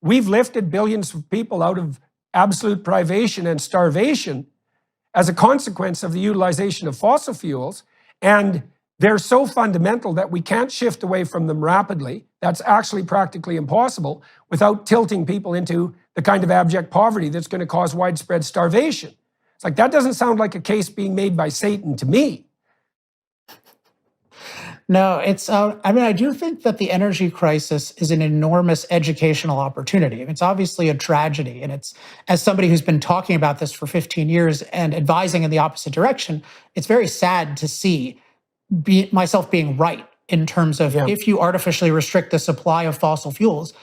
We've lifted billions of people out of absolute privation and starvation as a consequence of the utilization of fossil fuels, and they're so fundamental that we can't shift away from them rapidly. That's actually practically impossible without tilting people into the kind of abject poverty that's going to cause widespread starvation. It's like, that doesn't sound like a case being made by Satan to me. No, it's, I mean, I do think that the energy crisis is an enormous educational opportunity. It's obviously a tragedy. And it's, as somebody who's been talking about this for 15 years and advising in the opposite direction, it's very sad to see myself being right in terms of if you artificially restrict the supply of fossil fuels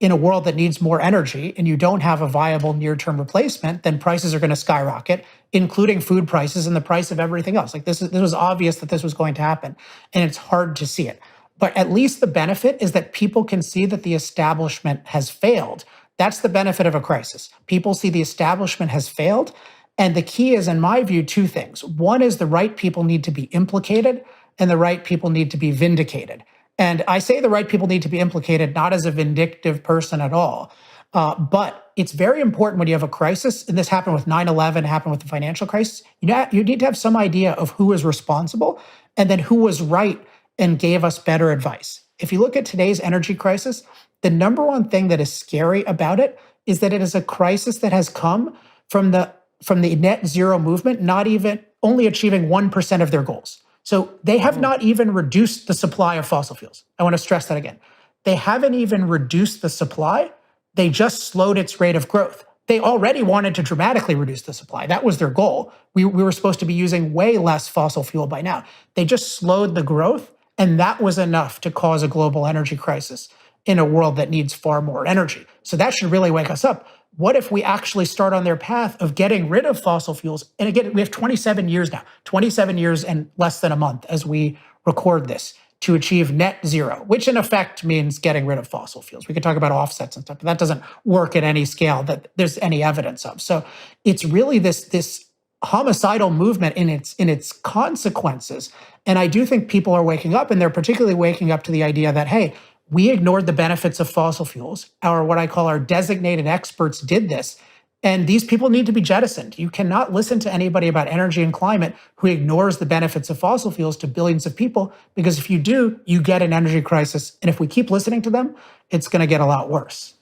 in a world that needs more energy and you don't have a viable near-term replacement, then prices are going to skyrocket, including food prices and the price of everything else. Like this was obvious that this was going to happen, and it's hard to see it. But at least the benefit is that people can see that the establishment has failed. That's the benefit of a crisis. People see the establishment has failed. And the key is, in my view, two things. One is the right people need to be implicated and the right people need to be vindicated. And I say the right people need to be implicated not as a vindictive person at all, but it's very important when you have a crisis, and this happened with 9/11, happened with the financial crisis, you need to have some idea of who is responsible and then who was right and gave us better advice. If you look at today's energy crisis, the number one thing that is scary about it is that it is a crisis that has come from the net zero movement, not even only achieving 1% of their goals. So they have not even reduced the supply of fossil fuels. I want to stress that again. They haven't even reduced the supply. They just slowed its rate of growth. They already wanted to dramatically reduce the supply. That was their goal. We were supposed to be using way less fossil fuel by now. They just slowed the growth, and that was enough to cause a global energy crisis in a world that needs far more energy. So that should really wake us up. What if we actually start on their path of getting rid of fossil fuels? And again, we have 27 years now, 27 years and less than a month as we record this to achieve net zero, which in effect means getting rid of fossil fuels. We could talk about offsets and stuff, but that doesn't work at any scale that there's any evidence of. So it's really this homicidal movement in its consequences. And I do think people are waking up, and they're particularly waking up to the idea that, hey, we ignored the benefits of fossil fuels. What I call our designated experts did this. And these people need to be jettisoned. You cannot listen to anybody about energy and climate who ignores the benefits of fossil fuels to billions of people, because if you do, you get an energy crisis. And if we keep listening to them, it's going to get a lot worse.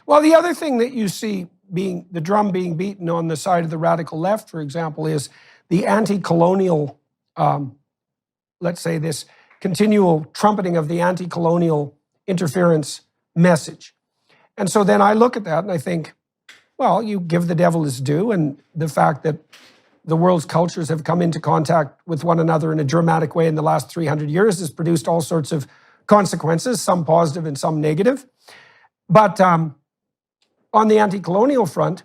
Well, the other thing that you see being the drum being beaten on the side of the radical left, for example, is the anti-colonial, let's say this continual trumpeting of the anti-colonial interference message. And so then I look at that and I think, well, you give the devil his due, and the fact that the world's cultures have come into contact with one another in a dramatic way in the last 300 years has produced all sorts of consequences, some positive and some negative. But on the anti-colonial front,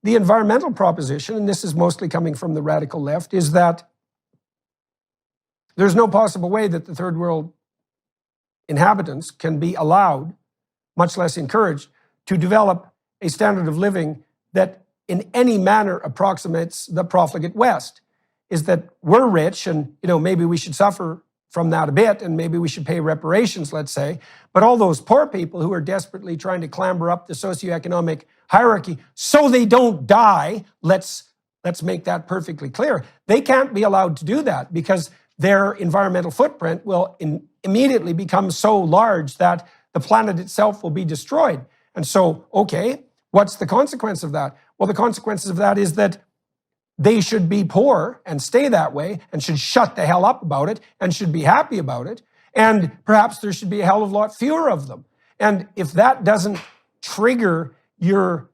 the environmental proposition, and this is mostly coming from the radical left, is that there's no possible way that the third world inhabitants can be allowed, much less encouraged, to develop a standard of living that in any manner approximates the profligate West. Is that we're rich and, maybe we should suffer from that a bit and maybe we should pay reparations, let's say. But all those poor people who are desperately trying to clamber up the socioeconomic hierarchy so they don't die, let's make that perfectly clear. They can't be allowed to do that because their environmental footprint will immediately become so large that the planet itself will be destroyed. And so, okay, what's the consequence of that? Well, the consequences of that is that they should be poor and stay that way and should shut the hell up about it and should be happy about it. And perhaps there should be a hell of a lot fewer of them. And if that doesn't trigger your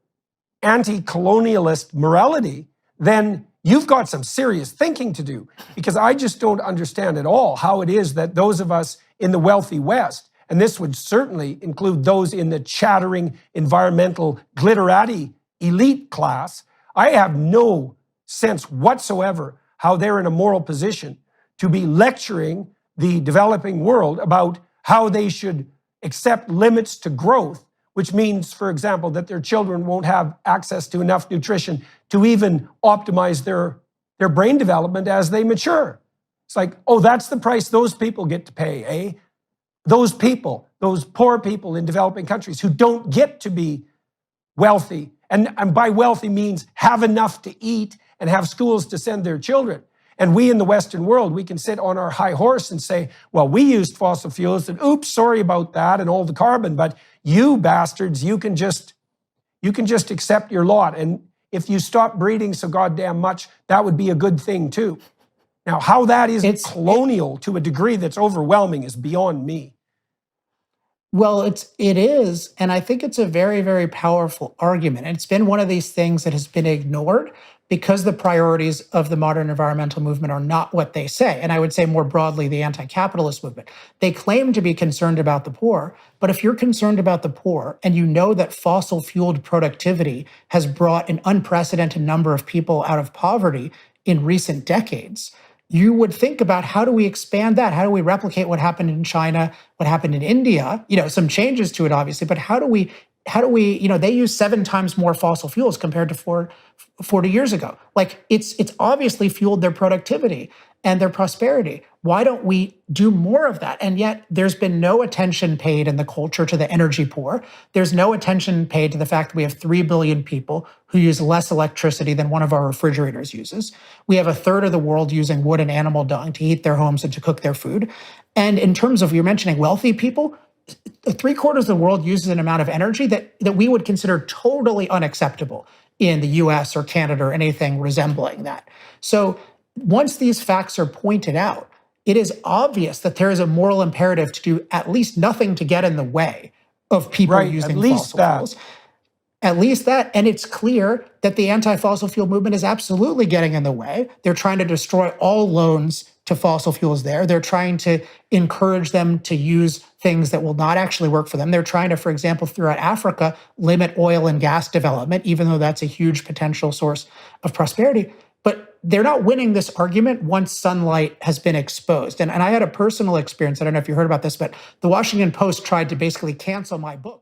anti-colonialist morality, then you've got some serious thinking to do, because I just don't understand at all how it is that those of us in the wealthy West, and this would certainly include those in the chattering environmental glitterati elite class, I have no sense whatsoever how they're in a moral position to be lecturing the developing world about how they should accept limits to growth, which means, for example, that their children won't have access to enough nutrition to even optimize their brain development as they mature. It's like, oh, that's the price those people get to pay, eh? Those people, those poor people in developing countries who don't get to be wealthy. And by wealthy means have enough to eat and have schools to send their children. And we in the Western world, we can sit on our high horse and say, well, we used fossil fuels and oops, sorry about that and all the carbon, but you bastards, you can just accept your lot. And if you stop breeding so goddamn much, that would be a good thing too. Now, how that is colonial to a degree that's overwhelming is beyond me. Well, it is, and I think it's a very, very powerful argument. And it's been one of these things that has been ignored because the priorities of the modern environmental movement are not what they say. And I would say more broadly, the anti-capitalist movement. They claim to be concerned about the poor, but if you're concerned about the poor and you know that fossil-fueled productivity has brought an unprecedented number of people out of poverty in recent decades, you would think about how do we expand that? How do we replicate what happened in China, what happened in India? Some changes to it, obviously, but how do we, they use 7 times more fossil fuels compared to 40 years ago. Like it's obviously fueled their productivity and their prosperity. Why don't we do more of that? And yet there's been no attention paid in the culture to the energy poor. There's no attention paid to the fact that we have 3 billion people who use less electricity than one of our refrigerators uses. We have 1/3 of the world using wood and animal dung to heat their homes and to cook their food. And in terms of, you're mentioning wealthy people, 3/4 of the world uses an amount of energy that we would consider totally unacceptable in the US or Canada or anything resembling that. So once these facts are pointed out, it is obvious that there is a moral imperative to do at least nothing to get in the way of people using fossil fuels. At least that. And it's clear that the anti-fossil fuel movement is absolutely getting in the way. They're trying to destroy all loans to fossil fuels there. They're trying to encourage them to use things that will not actually work for them. They're trying to, for example, throughout Africa, limit oil and gas development, even though that's a huge potential source of prosperity. But they're not winning this argument once sunlight has been exposed. And I had a personal experience. I don't know if you heard about this, but the Washington Post tried to basically cancel my book.